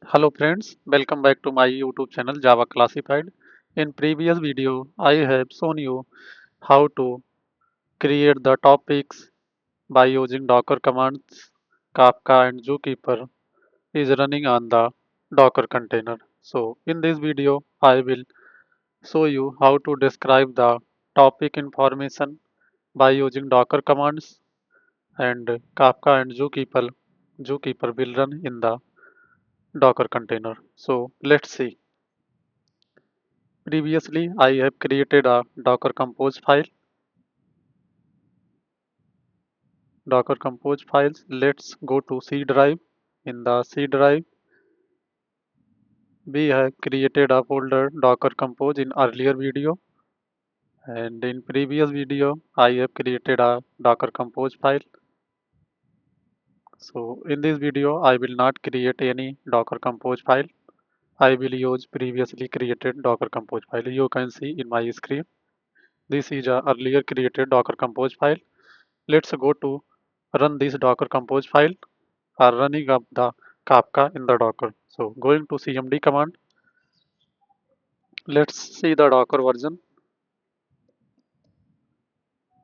Hello friends, welcome back to my YouTube channel Java Classified. In previous video, I have shown you how to create the topics by using Docker commands. Kafka and Zookeeper is running on the Docker container. So in this video, I will show you how to describe the topic information by using Docker commands and Kafka and Zookeeper will run in the Docker container. So let's see. Previously, I have created a Docker Compose file. Docker Compose files. Let's go to C drive. In the C drive, we have created a folder Docker Compose in earlier video. And in previous video, I have created a Docker Compose file. So in this video, I will not create any Docker Compose file. I will use previously created Docker Compose file. You can see in my screen. This is a earlier created Docker Compose file. Let's go to run this Docker Compose file for running up the Kafka in the Docker. So going to cmd command, let's see the Docker version.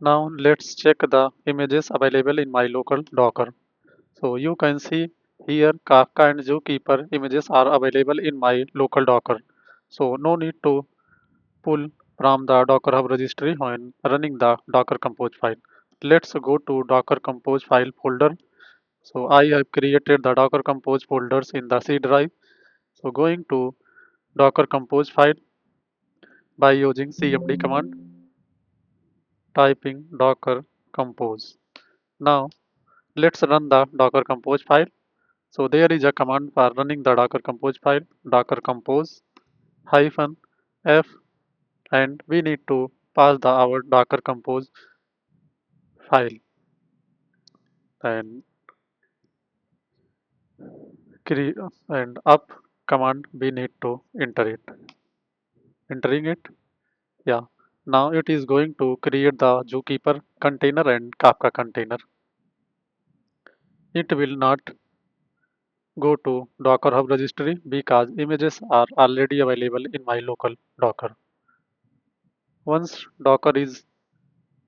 Now let's check the images available in my local Docker. So you can see here Kafka and Zookeeper images are available in my local Docker. So no need to pull from the Docker Hub registry when running the Docker Compose file. Let's go to Docker Compose file folder. So I have created the Docker Compose folders in the C drive. So going to Docker Compose file by using cmd command, typing Docker Compose. Now let's run the Docker Compose file. So there is a command for running the Docker Compose file, Docker Compose hyphen f, and we need to pass the our Docker Compose file and create and up command we need to enter it. Entering it, yeah. Now it is going to create the Zookeeper container and Kafka container. It will not go to Docker Hub registry because images are already available in my local Docker. Once Docker is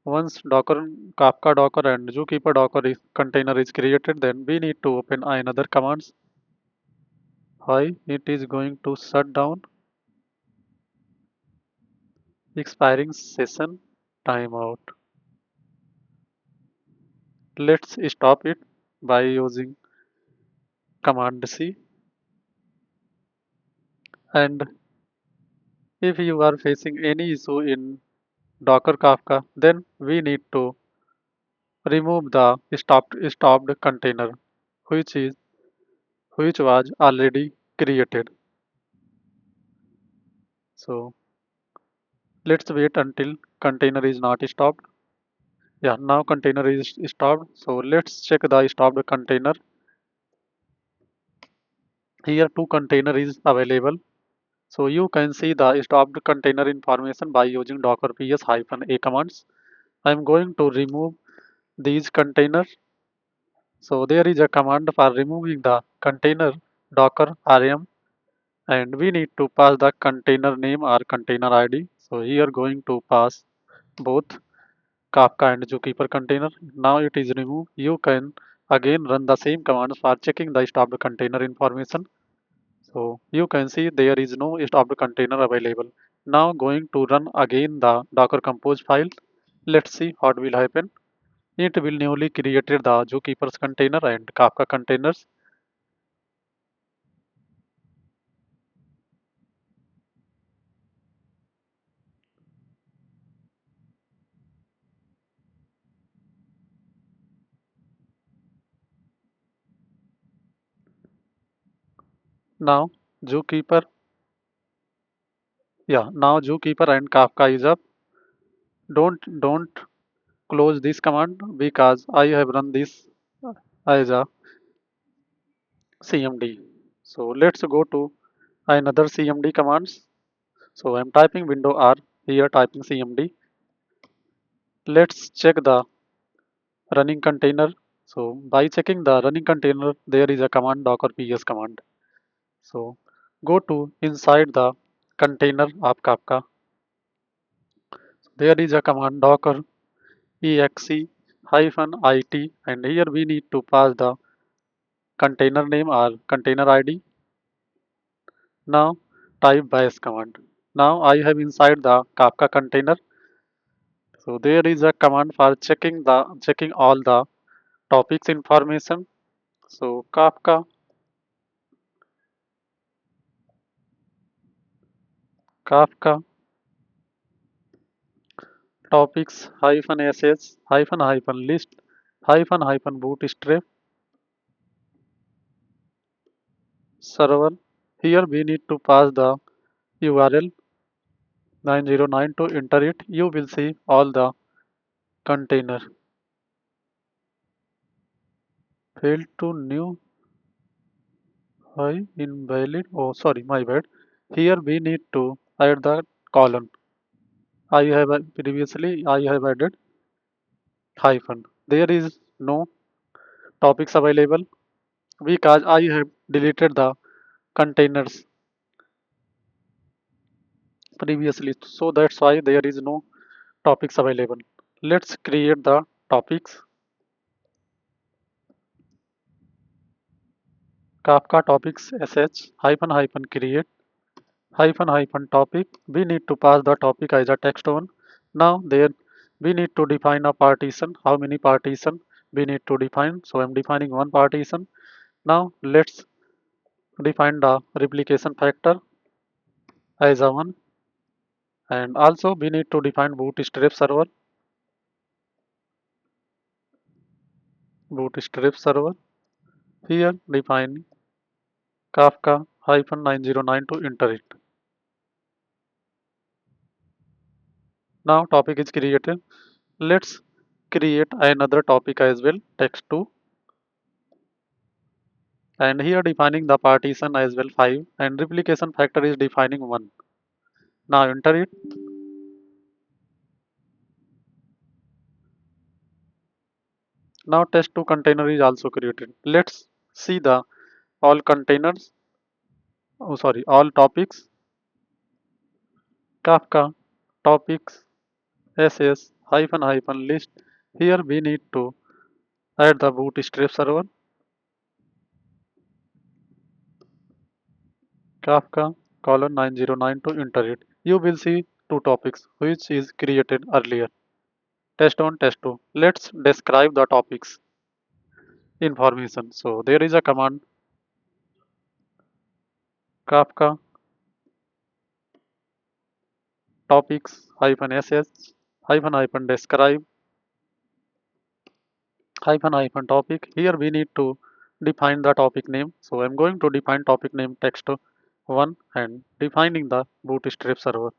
once Docker Kafka Docker and Zookeeper Docker container is created, then we need to open another commands. Why it is going to shut down expiring session timeout. Let's stop it by using command C. And if you are facing any issue in Docker Kafka, then we need to remove the stopped container which is which was already created. So let's wait until container is not stopped. Yeah, now container is stopped. So let's check the stopped container. Here two container is available. So you can see the stopped container information by using docker ps-a commands. I'm going to remove these containers. So there is a command for removing the container docker rm, and we need to pass the container name or container ID. So here going to pass both Kafka and Zookeeper container. Now it is removed. You can again run the same commands for checking the stopped container information. So you can see there is no stopped container available. Now going to run again the Docker Compose file. Let's see what will happen. It will newly created the Zookeeper's container and Kafka containers. Now Zookeeper, yeah, now Zookeeper and Kafka is up. Don't close this command because I have run this as a CMD. So let's go to another CMD commands. So I'm typing window R here, typing CMD. Let's check the running container. So by checking the running container, there is a command docker ps command. So go to inside the container of Kafka. There is a command docker exe hyphen it, and here we need to pass the container name or container ID. Now type bash command. Now I have inside the Kafka container. So there is a command for checking all the topics information. So Kafka topics hyphen sh hyphen list hyphen bootstrap server. Here we need to pass the URL 909 to enter it. You will see all the container. Failed to new high invalid. Oh, sorry, my bad. Here we need to add the colon. I have added hyphen. There is no topics available because I have deleted the containers previously. So that's why there is no topics available. Let's create the topics. Kafka topics sh create topic. We need to pass the topic as a text one. Now there we need to define a partition. How many partition we need to define? So I'm defining one partition. Now let's define the replication factor as a one, and also we need to define bootstrap server. Here define Kafka hyphen 909 to enter it. Now topic is created. Let's create another topic as well, text 2, and here defining the partition as well 5, and replication factor is defining 1. Now enter it. Now test 2 container is also created. Let's see the all containers, oh sorry, all topics. Kafka topics sh list. Here we need to add the bootstrap server. Kafka colon 909 to enter it. You will see two topics which is created earlier. Test 1, test 2. Let's describe the topics information. So there is a command Kafka topics sh describe topic. Here we need to define the topic name. So I'm going to define topic name text 1 and defining the bootstrap server.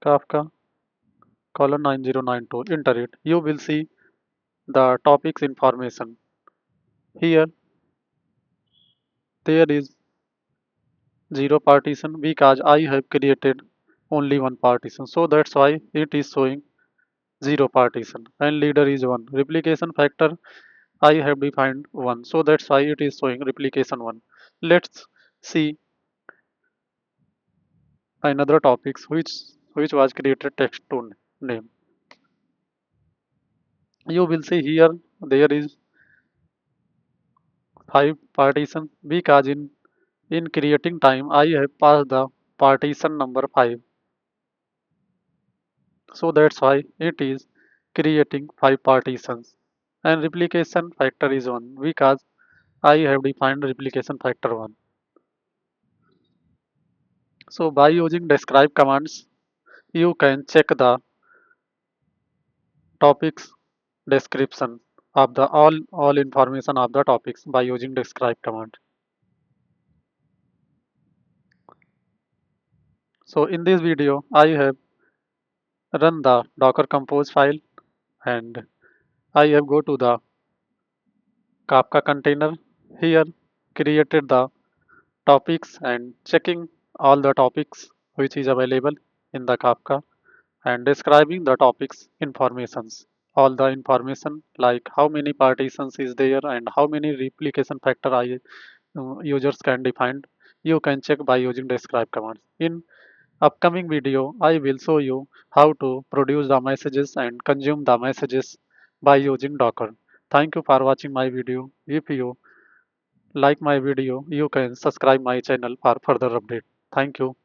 Kafka colon 9092 enter it. You will see the topics information. Here there is zero partition because I have created only one partition. So that's why it is showing zero partition, and leader is 1. Replication factor I have defined 1. So that's why it is showing replication 1. Let's see another topics which was created text to name. You will see here there is 5 partition because in creating time I have passed the partition number 5. So that's why it is creating 5 partitions, and replication factor is 1 because I have defined replication factor 1. So by using describe commands you can check the topics description of the all information of the topics by using describe command. So in this video I have run the docker compose file, and I have go to the Kafka container. Here created the topics and checking all the topics which is available in the Kafka and describing the topics informations. all the information like how many partitions is there and how many replication factor users can define. You can check by using describe commands. In upcoming video, I will show you how to produce the messages and consume the messages by using Docker. Thank you for watching my video. If you like my video, you can subscribe my channel for further update. Thank you.